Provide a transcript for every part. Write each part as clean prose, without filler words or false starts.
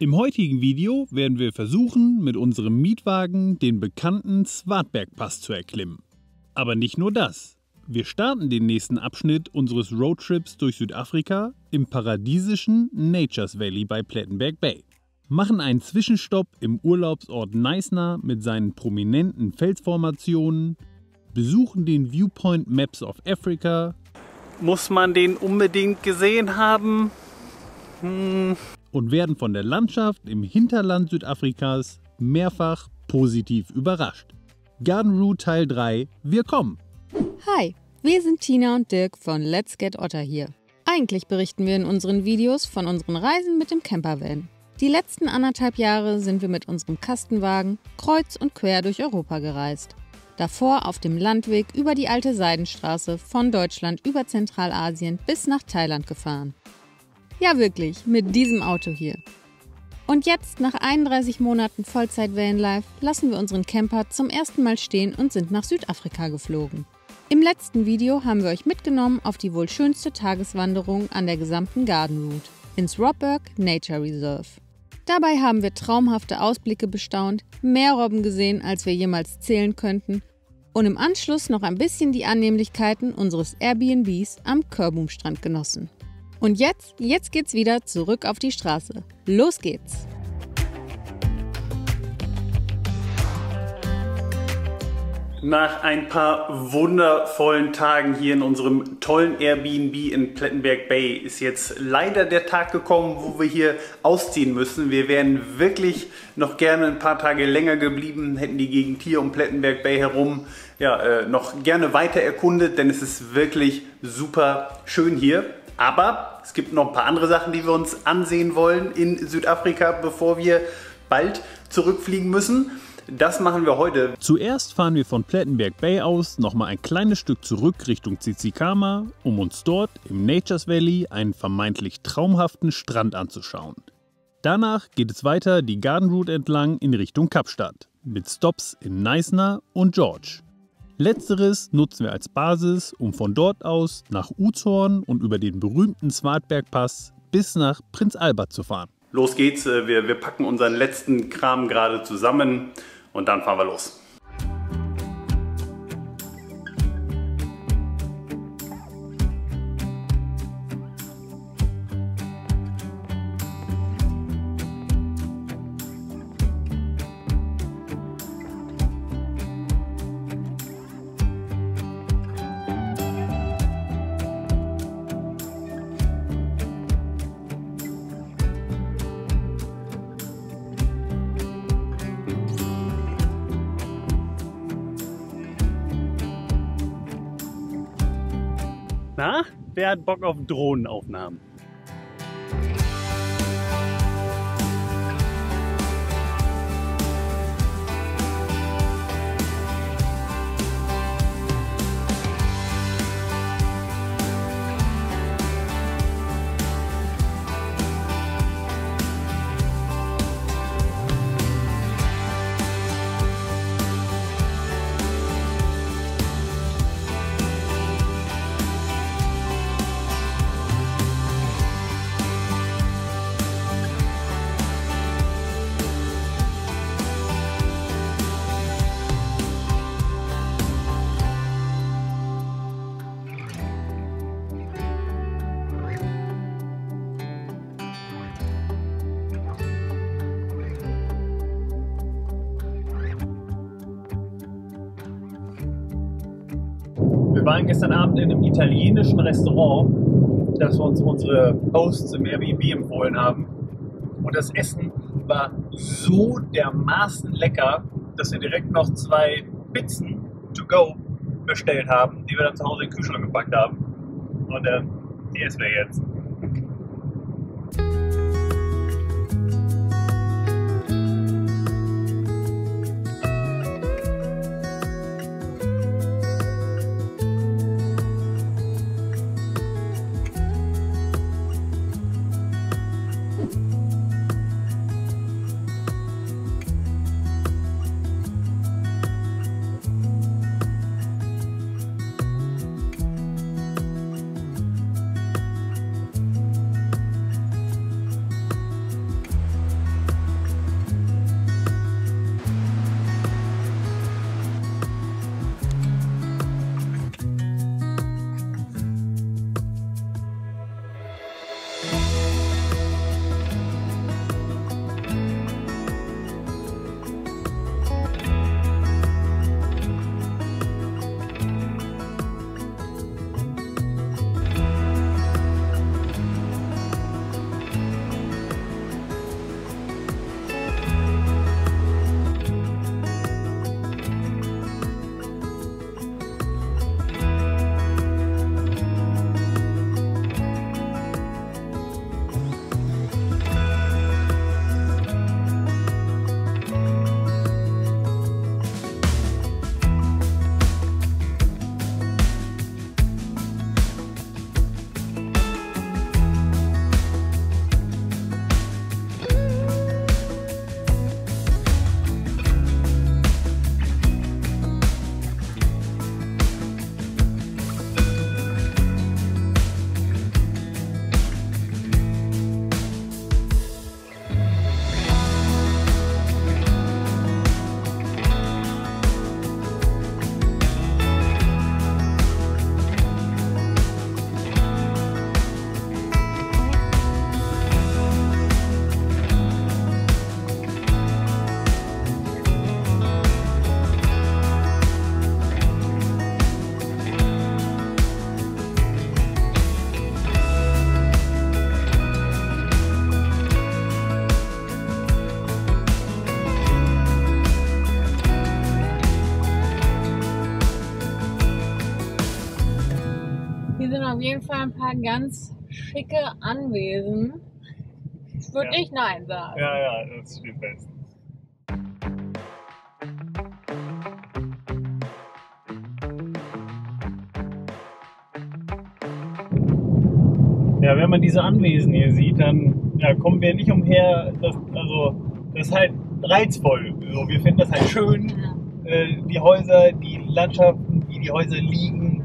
Im heutigen Video werden wir versuchen, mit unserem Mietwagen den bekannten Swartbergpass zu erklimmen. Aber nicht nur das. Wir starten den nächsten Abschnitt unseres Roadtrips durch Südafrika im paradiesischen Nature's Valley bei Plettenberg Bay. Machen einen Zwischenstopp im Urlaubsort Knysna mit seinen prominenten Felsformationen, besuchen den Viewpoint Maps of Africa. Muss man den unbedingt gesehen haben? Und werden von der Landschaft im Hinterland Südafrikas mehrfach positiv überrascht. Garden Route Teil 3, wir kommen! Hi, wir sind Tina und Dirk von Let's Get Otter hier. Eigentlich berichten wir in unseren Videos von unseren Reisen mit dem Campervan. Die letzten 1,5 Jahre sind wir mit unserem Kastenwagen kreuz und quer durch Europa gereist. Davor auf dem Landweg über die alte Seidenstraße von Deutschland über Zentralasien bis nach Thailand gefahren. Ja wirklich, mit diesem Auto hier. Und jetzt, nach 31 Monaten Vollzeit-Vanlife, lassen wir unseren Camper zum ersten Mal stehen und sind nach Südafrika geflogen. Im letzten Video haben wir euch mitgenommen auf die wohl schönste Tageswanderung an der gesamten Garden Route, ins Robberg Nature Reserve. Dabei haben wir traumhafte Ausblicke bestaunt, mehr Robben gesehen, als wir jemals zählen könnten, und im Anschluss noch ein bisschen die Annehmlichkeiten unseres Airbnbs am Körbumstrand genossen. Und jetzt geht's wieder zurück auf die Straße. Los geht's! Nach ein paar wundervollen Tagen hier in unserem tollen Airbnb in Plettenberg Bay ist jetzt leider der Tag gekommen, wo wir hier ausziehen müssen. Wir wären wirklich noch gerne ein paar Tage länger geblieben, hätten die Gegend hier um Plettenberg Bay herum noch gerne weiter erkundet, denn es ist wirklich super schön hier. Aber es gibt noch ein paar andere Sachen, die wir uns ansehen wollen in Südafrika, bevor wir bald zurückfliegen müssen. Das machen wir heute. Zuerst fahren wir von Plettenberg Bay aus nochmal ein kleines Stück zurück Richtung Tsitsikamma, um uns dort im Nature's Valley einen vermeintlich traumhaften Strand anzuschauen. Danach geht es weiter die Garden Route entlang in Richtung Kapstadt, mit Stops in Knysna und George. Letzteres nutzen wir als Basis, um von dort aus nach Oudtshoorn und über den berühmten Swartbergpass bis nach Prinz Albert zu fahren. Los geht's, wir packen unseren letzten Kram gerade zusammen und dann fahren wir los. Na, wer hat Bock auf Drohnenaufnahmen? Wir waren gestern Abend in einem italienischen Restaurant, das uns unsere Hosts im Airbnb empfohlen haben. Und das Essen war so dermaßen lecker, dass wir direkt noch 2 Pizzen to go bestellt haben, die wir dann zu Hause in den Kühlschrank gepackt haben. Und die essen wir jetzt. auf jeden Fall ein paar ganz schicke Anwesen. Würde ich nein sagen. Ja, das stimmt bestens. Ja, wenn man diese Anwesen hier sieht, dann kommen wir nicht umher. Das ist halt reizvoll. So, wir finden das halt schön. Die Häuser, die Landschaften, wie die Häuser liegen,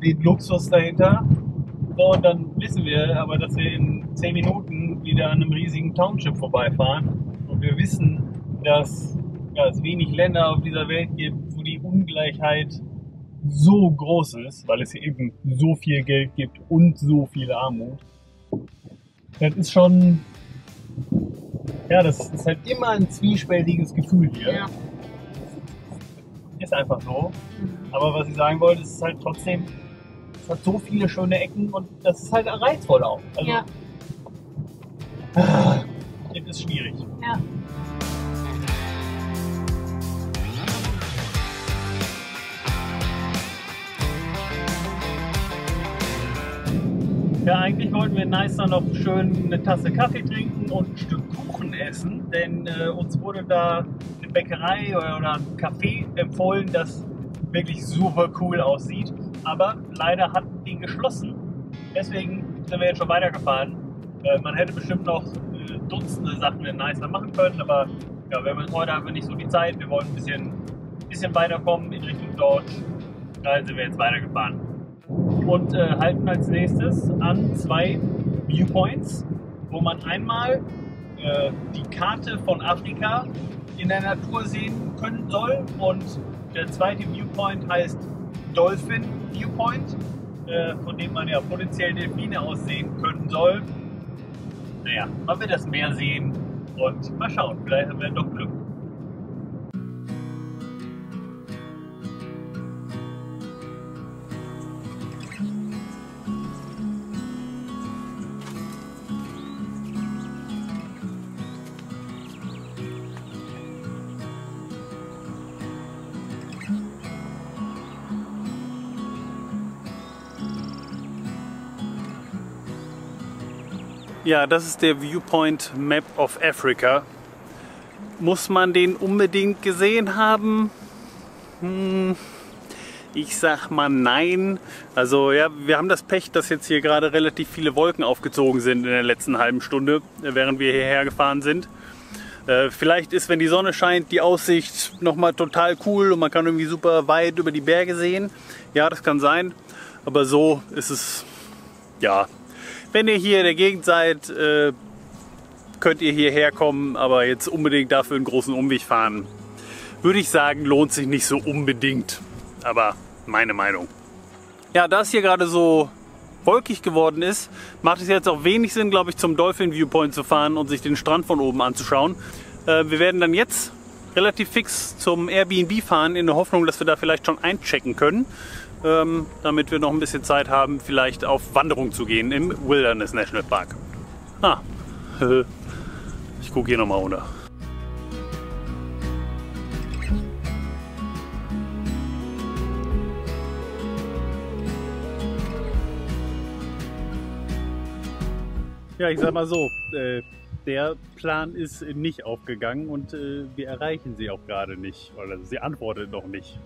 den Luxus dahinter. So, und dann wissen wir aber, dass wir in 10 Minuten wieder an einem riesigen Township vorbeifahren. Und wir wissen, dass es wenig Länder auf dieser Welt gibt, wo die Ungleichheit so groß ist, weil es hier eben so viel Geld gibt und so viel Armut. Das ist schon, das ist halt immer ein zwiespältiges Gefühl hier. Ja. Ist einfach so. Aber was ich sagen wollte, ist halt trotzdem, es hat so viele schöne Ecken und das ist halt reizvoll auch. Also, Ja. Das ist schwierig. Ja. Ja, eigentlich wollten wir in Neisser noch schön eine Tasse Kaffee trinken und ein Stück Kuchen essen, denn uns wurde da eine Bäckerei oder ein Café empfohlen, das wirklich super cool aussieht. Aber leider hatten die geschlossen. Deswegen sind wir jetzt schon weitergefahren. Man hätte bestimmt noch Dutzende Sachen in Neisser machen können, aber ja, wir haben heute einfach nicht so die Zeit. Wir wollen ein bisschen weiterkommen in Richtung Dodge. Da sind wir jetzt weitergefahren. Und halten als nächstes an 2 Viewpoints, wo man einmal die Karte von Afrika in der Natur sehen können soll. Und der zweite Viewpoint heißt Dolphin Viewpoint, von dem man ja potenziell Delfine aussehen können soll. Naja, man wird das Meer sehen und mal schauen, vielleicht haben wir doch Glück. Ja, das ist der Viewpoint Map of Africa. Muss man den unbedingt gesehen haben? Ich sag mal nein. Also ja, wir haben das Pech, dass jetzt hier gerade relativ viele Wolken aufgezogen sind in der letzten halben Stunde, während wir hierher gefahren sind. Vielleicht ist, wenn die Sonne scheint, die Aussicht nochmal total cool und man kann irgendwie super weit über die Berge sehen. Ja, das kann sein. Aber so ist es, ja. Wenn ihr hier in der Gegend seid, könnt ihr hierher kommen, aber jetzt unbedingt dafür einen großen Umweg fahren, würde ich sagen, lohnt sich nicht so unbedingt. Aber meine Meinung. Ja, da es hier gerade so wolkig geworden ist, macht es jetzt auch wenig Sinn, glaube ich, zum Dolphin Viewpoint zu fahren und sich den Strand von oben anzuschauen. Wir werden dann jetzt relativ fix zum Airbnb fahren, in der Hoffnung, dass wir da vielleicht schon einchecken können. Damit wir noch ein bisschen Zeit haben, vielleicht auf Wanderung zu gehen im Wilderness National Park. Ich gucke hier nochmal runter. Ja, ich sag mal so, der Plan ist nicht aufgegangen und wir erreichen sie auch gerade nicht, oder sie antwortet noch nicht.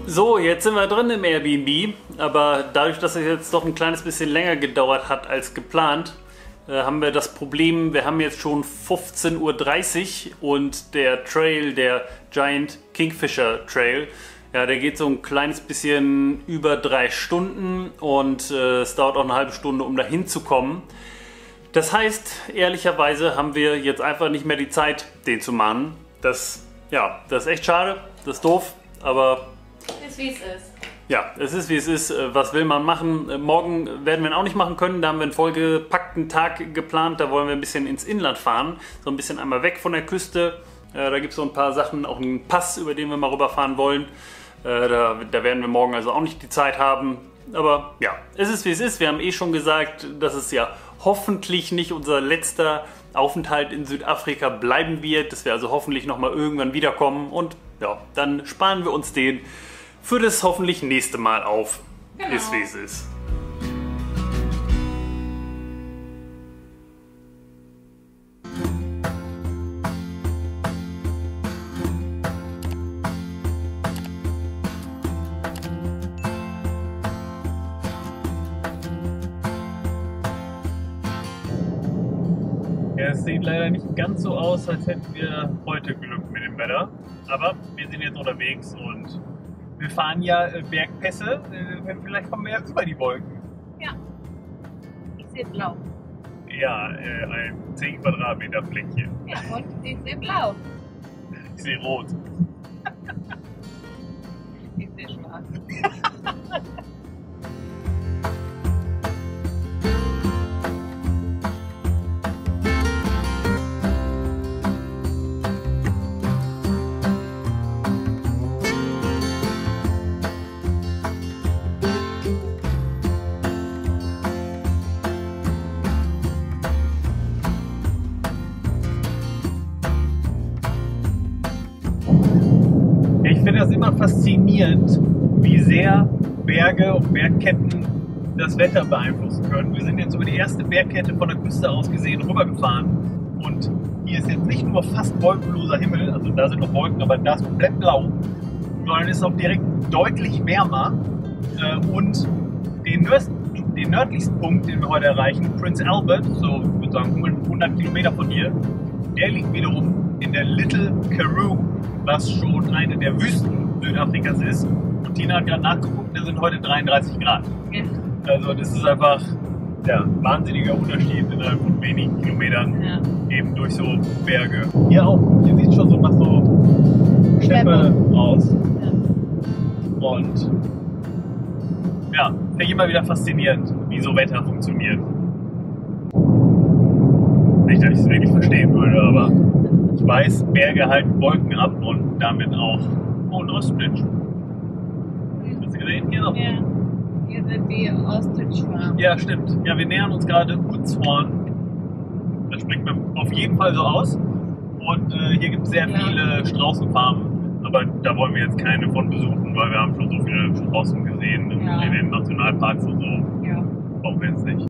So, jetzt sind wir drin im Airbnb, aber dadurch, dass es jetzt doch ein kleines bisschen länger gedauert hat als geplant, haben wir das Problem, wir haben jetzt schon 15:30 Uhr und der Trail, der Giant Kingfisher Trail, ja, der geht so ein kleines bisschen über 3 Stunden und es dauert auch eine halbe Stunde, um dahin zu kommen. Das heißt, ehrlicherweise haben wir jetzt einfach nicht mehr die Zeit, den zu machen. Das ist echt schade, das ist doof, aber Ist wie es ist. ja, es ist wie es ist. Was will man machen? Morgen werden wir ihn auch nicht machen können. Da haben wir einen vollgepackten Tag geplant. Da wollen wir ein bisschen ins Inland fahren. So ein bisschen einmal weg von der Küste. Da gibt es so ein paar Sachen, auch einen Pass, über den wir mal rüberfahren wollen. Da werden wir morgen also auch nicht die Zeit haben. Aber ja, es ist wie es ist. Wir haben eh schon gesagt, dass es ja hoffentlich nicht unser letzter Aufenthalt in Südafrika bleiben wird. Dass wir also hoffentlich nochmal irgendwann wiederkommen. Und ja, dann sparen wir uns den für das hoffentlich nächste Mal auf. Genau. Ist wie es ist. Ja, es sieht leider nicht ganz so aus, als hätten wir heute Glück mit dem Wetter. Aber wir sind jetzt unterwegs und wir fahren ja Bergpässe. Vielleicht kommen wir ja über die Wolken. Ja. Ich sehe blau. Ja, ein 10 Quadratmeter Fleckchen. Ja, und ich sehe blau. Ich sehe rot. Ich sehe schwarz. Ich finde das immer faszinierend, wie sehr Berge und Bergketten das Wetter beeinflussen können. Wir sind jetzt über die erste Bergkette von der Küste aus gesehen rübergefahren und hier ist jetzt nicht nur fast wolkenloser Himmel, also da sind noch Wolken, aber da ist komplett blau, sondern es ist auch direkt deutlich wärmer und den nördlichsten Punkt, den wir heute erreichen, Prince Albert, so ich würde sagen 100 Kilometer von hier, der liegt wiederum in der Little Karoo, was schon eine der Wüsten Südafrikas ist. Und Tina hat gerade nachgeguckt, da sind heute 33 Grad. Ja. Also das ist einfach ein wahnsinniger Unterschied innerhalb von wenigen Kilometern, Ja. eben durch so Berge. Hier auch, hier sieht es schon so nach so Steppe aus. Ja. Und ja, finde ich immer wieder faszinierend, wie so Wetter funktioniert. Nicht, dass ich es wirklich verstehen würde, aber ich weiß, Berge halten Wolken ab und damit auch ein Ostrich. Hast du gesehen? Hier noch? Ja. Hier sind die Ostrichfarmen. Ja, stimmt. Ja, wir nähern uns gerade Oudtshoorn. Das spricht man auf jeden Fall so aus. Und hier gibt es sehr viele Straußenfarmen. Aber da wollen wir jetzt keine von besuchen, weil wir haben schon so viele Straußen gesehen in den Nationalparks und so. Ja. Brauchen wir jetzt nicht.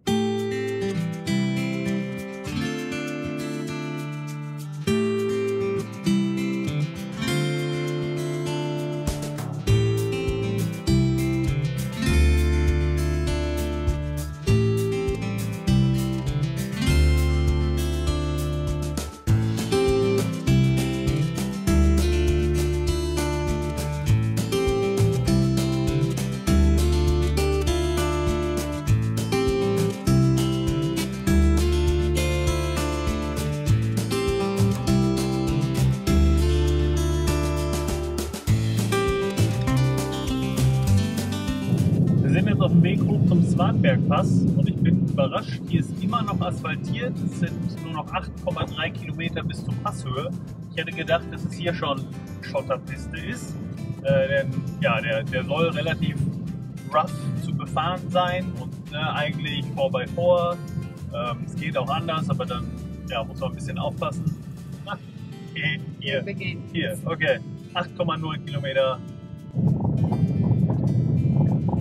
Wir sind jetzt auf dem Weg hoch zum Swartbergpass und ich bin überrascht, hier ist immer noch asphaltiert. Es sind nur noch 8,3 Kilometer bis zur Passhöhe. Ich hätte gedacht, dass es hier schon Schotterpiste ist, denn ja, der soll relativ rough zu befahren sein und eigentlich 4x4. Es geht auch anders, aber dann muss man ein bisschen aufpassen. Ah, hier, okay, 8,0 Kilometer.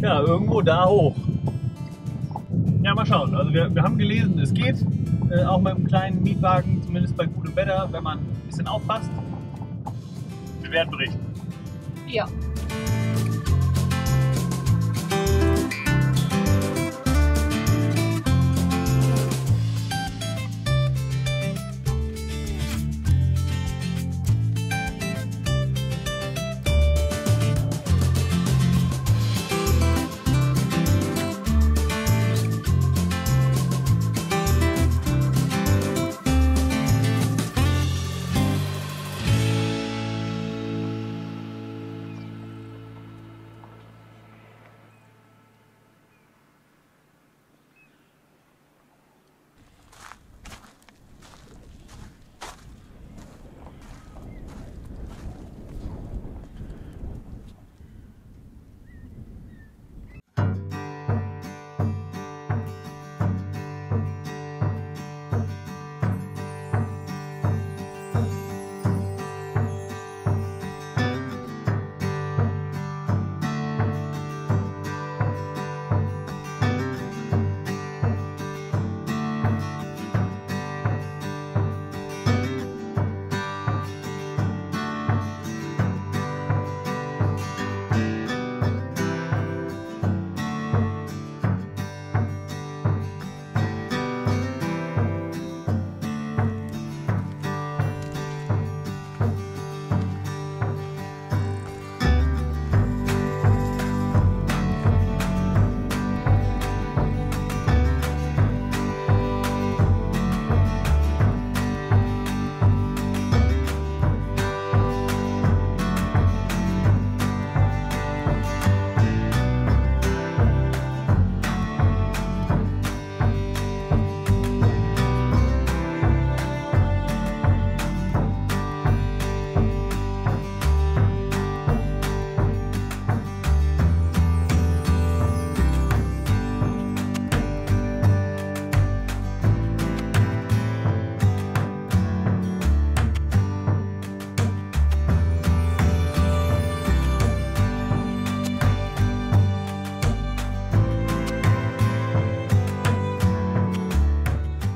Ja, irgendwo da hoch. Ja, mal schauen. Also wir haben gelesen, es geht. Auch mit einem kleinen Mietwagen, zumindest bei gutem Wetter, wenn man ein bisschen aufpasst. Wir werden berichten. Ja.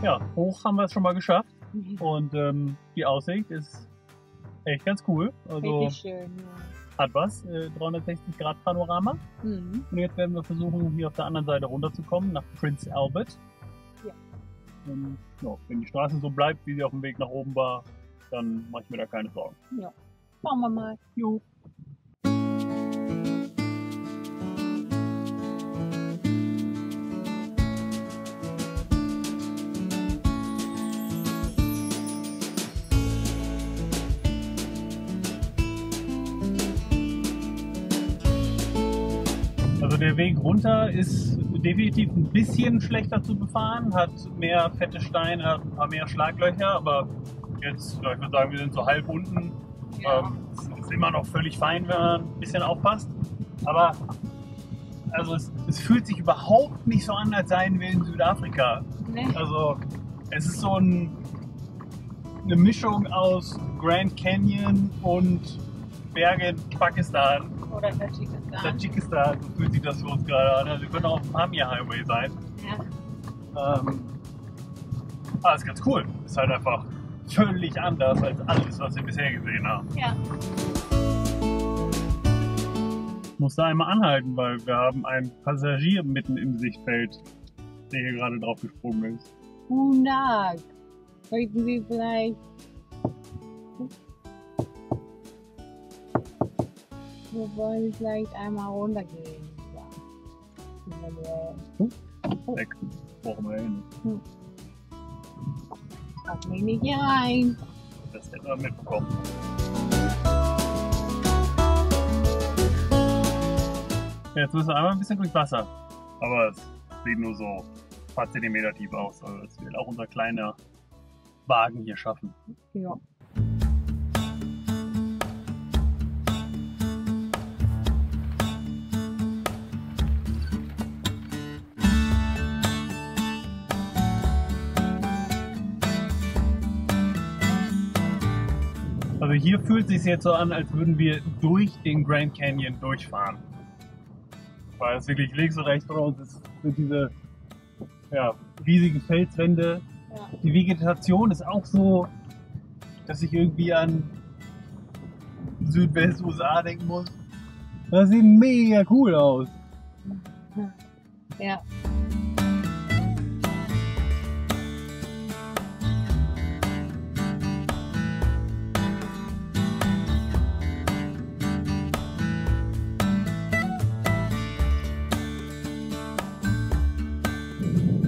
ja, hoch haben wir es schon mal geschafft. Und die Aussicht ist echt ganz cool. Also Richtig schön, ja. hat was, 360 Grad Panorama. Mhm. Und jetzt werden wir versuchen, hier auf der anderen Seite runterzukommen, nach Prince Albert. Ja. Und, ja, wenn die Straße so bleibt, wie sie auf dem Weg nach oben war, dann mache ich mir da keine Sorgen. Ja. Schauen wir mal. Jo. Also der Weg runter ist definitiv ein bisschen schlechter zu befahren, hat mehr fette Steine, hat ein paar mehr Schlaglöcher, aber jetzt, ich würde sagen, wir sind so halb unten. Ja. Es ist immer noch völlig fein, wenn man ein bisschen aufpasst. Aber also es fühlt sich überhaupt nicht so an, als seien wir in Südafrika. Nee. Also es ist so eine Mischung aus Grand Canyon und Berge in Pakistan. Oder Tadschikistan. Tadschikistan, so fühlt sich das für uns gerade an. Also wir können auch auf dem Pamir Highway sein. Ja. Aber ist ganz cool. Ist halt einfach völlig anders als alles, was wir bisher gesehen haben. Ja. Ich muss da einmal anhalten, weil wir haben einen Passagier mitten im Sichtfeld, der hier gerade drauf gesprungen ist. Guten Tag. Möchten Sie vielleicht... Wir wollen vielleicht einmal runtergehen. Ja. Weg. Brauchen wir hin. Lass mich nicht hier rein. Das hätten wir mitbekommen. Jetzt müssen wir einmal ein bisschen durchs Wasser. Aber es sieht nur so ein paar Zentimeter tief aus. Also das wird auch unser kleiner Wagen hier schaffen. Ja. Also hier fühlt es sich jetzt so an, als würden wir durch den Grand Canyon durchfahren. Weil es wirklich links und rechts von uns sind diese riesigen Felswände. Ja. Die Vegetation ist auch so, dass ich irgendwie an Südwest-USA denken muss. Das sieht mega cool aus. Ja.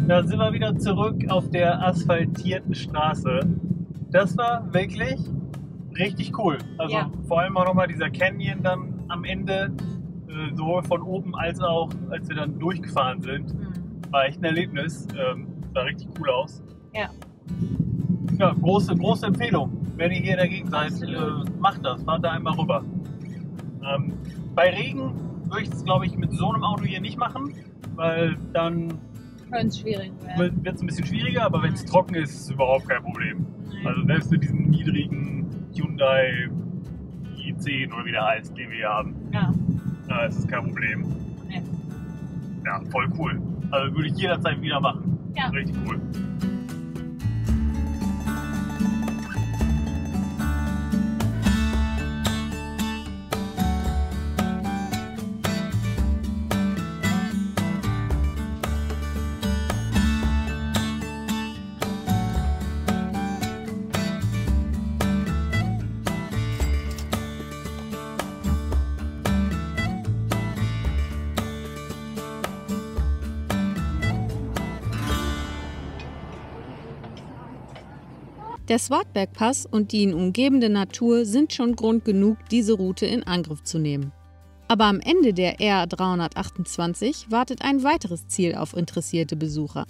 Da sind wir wieder zurück auf der asphaltierten Straße. Das war wirklich richtig cool. Also Ja. vor allem auch nochmal dieser Canyon dann am Ende, sowohl von oben als auch, als wir dann durchgefahren sind. War echt ein Erlebnis. Sah richtig cool aus. Ja. Ja, große Empfehlung. Wenn ihr hier dagegen seid, macht das. Fahrt da einmal rüber. Bei Regen würde ich es, glaube ich, mit so einem Auto hier nicht machen, weil dann Könnte es schwierig werden. wird es ein bisschen schwieriger, aber wenn es trocken ist, ist es überhaupt kein Problem. Also selbst mit diesem niedrigen Hyundai i10 oder wie der heißt, den wir hier haben, Ja. ist es kein Problem. Nee. Ja, voll cool. Also würde ich jederzeit wieder machen. Ja. Richtig cool. Der Swartberg-Pass und die ihn umgebende Natur sind schon Grund genug, diese Route in Angriff zu nehmen. Aber am Ende der R328 wartet ein weiteres Ziel auf interessierte Besucher.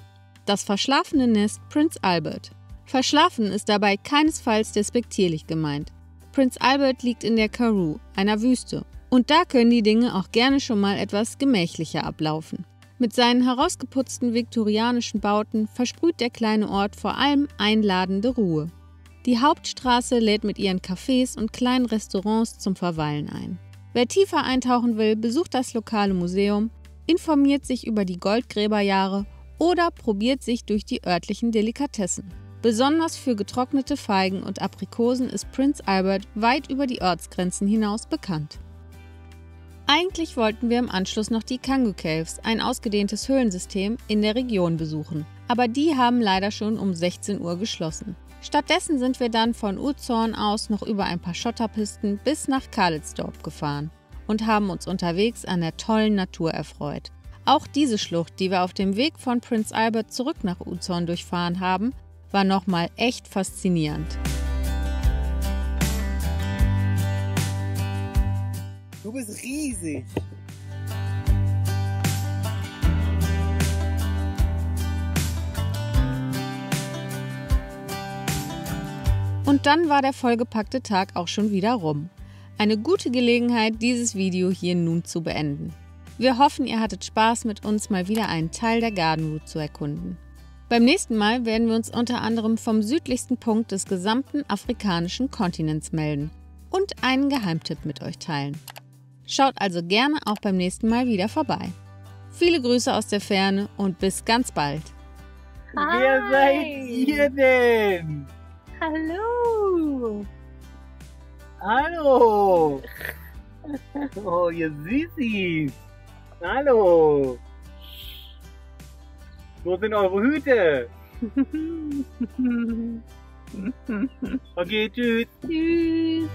Das verschlafene Nest Prince Albert. Verschlafen ist dabei keinesfalls despektierlich gemeint. Prince Albert liegt in der Karoo, einer Wüste. Und da können die Dinge auch gerne schon mal etwas gemächlicher ablaufen. Mit seinen herausgeputzten viktorianischen Bauten versprüht der kleine Ort vor allem einladende Ruhe. Die Hauptstraße lädt mit ihren Cafés und kleinen Restaurants zum Verweilen ein. Wer tiefer eintauchen will, besucht das lokale Museum, informiert sich über die Goldgräberjahre oder probiert sich durch die örtlichen Delikatessen. Besonders für getrocknete Feigen und Aprikosen ist Prince Albert weit über die Ortsgrenzen hinaus bekannt. Eigentlich wollten wir im Anschluss noch die Canggu Caves, ein ausgedehntes Höhlensystem, in der Region besuchen. Aber die haben leider schon um 16 Uhr geschlossen. Stattdessen sind wir dann von Uzorn aus noch über ein paar Schotterpisten bis nach Calitzdorp gefahren und haben uns unterwegs an der tollen Natur erfreut. Auch diese Schlucht, die wir auf dem Weg von Prince Albert zurück nach Uzorn durchfahren haben, war nochmal echt faszinierend. Du bist riesig. Und dann war der vollgepackte Tag auch schon wieder rum. Eine gute Gelegenheit, dieses Video hier nun zu beenden. Wir hoffen, ihr hattet Spaß, mit uns mal wieder einen Teil der Garden Route zu erkunden. Beim nächsten Mal werden wir uns unter anderem vom südlichsten Punkt des gesamten afrikanischen Kontinents melden und einen Geheimtipp mit euch teilen. Schaut also gerne auch beim nächsten Mal wieder vorbei. Viele Grüße aus der Ferne und bis ganz bald. Hi. Wer seid ihr denn? Hallo! Hallo! Oh, ihr Süßis! Hallo! Wo sind eure Hüte? Okay, tschüss! Tschüss!